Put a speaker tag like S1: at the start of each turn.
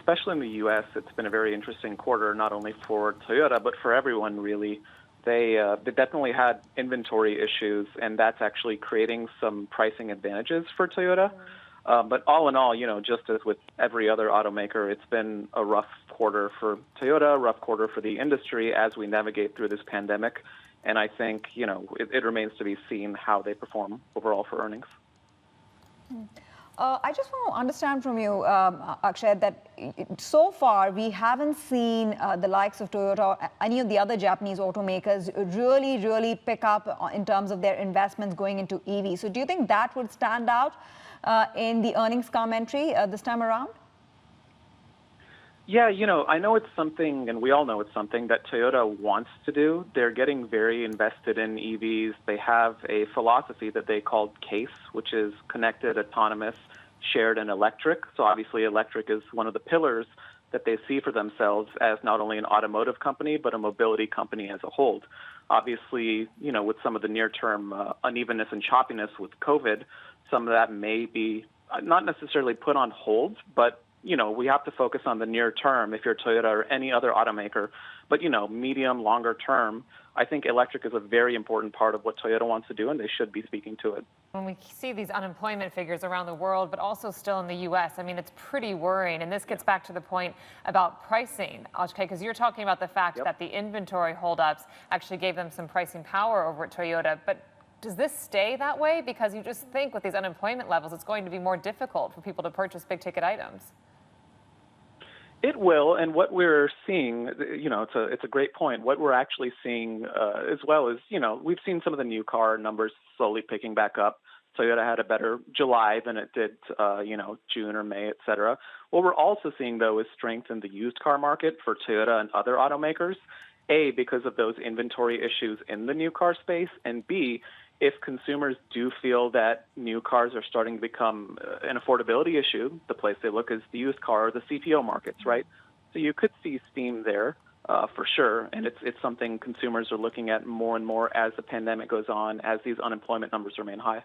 S1: especially in the U.S., it's been a very interesting quarter, not only for Toyota, but for everyone, really. They definitely had inventory issues, and that's actually creating some pricing advantages for Toyota. But all in all, just as with every other automaker, it's been a rough quarter for Toyota, a rough quarter for the industry as we navigate through this pandemic. And I think, it remains to be seen how they perform overall for earnings.
S2: I just want to understand from you, Akshay, that so far we haven't seen the likes of Toyota or any of the other Japanese automakers really pick up in terms of their investments going into EV. So do you think that would stand out in the earnings commentary this time around?
S1: Yeah, I know it's something, and we all know it's something that Toyota wants to do. They're getting very invested in EVs. They have a philosophy that they called CASE, which is connected, autonomous, shared, and electric. So obviously electric is one of the pillars that they see for themselves as not only an automotive company, but a mobility company as a whole. Obviously, with some of the near-term unevenness and choppiness with COVID, some of that may be not necessarily put on hold, but we have to focus on the near term if you're Toyota or any other automaker. But, medium, longer term, I think electric is a very important part of what Toyota wants to do, and they should be speaking to it.
S3: When we see these unemployment figures around the world, but also still in the U.S., I mean, it's pretty worrying. And this gets back to the point about pricing, Akshay, because you're talking about the fact that the inventory holdups actually gave them some pricing power over at Toyota. But does this stay that way? Because you just think with these unemployment levels, it's going to be more difficult for people to purchase big ticket items.
S1: It will, and what we're seeing, it's a great point. What we're actually seeing as well is, we've seen some of the new car numbers slowly picking back up. Toyota had a better July than it did, June or May, et cetera. What we're also seeing, though, is strength in the used car market for Toyota and other automakers. A, because of those inventory issues in the new car space, and B, if consumers do feel that new cars are starting to become an affordability issue, the place they look is the used car or the CPO markets, right? So you could see steam there for sure, and it's something consumers are looking at more and more as the pandemic goes on, as these unemployment numbers remain high.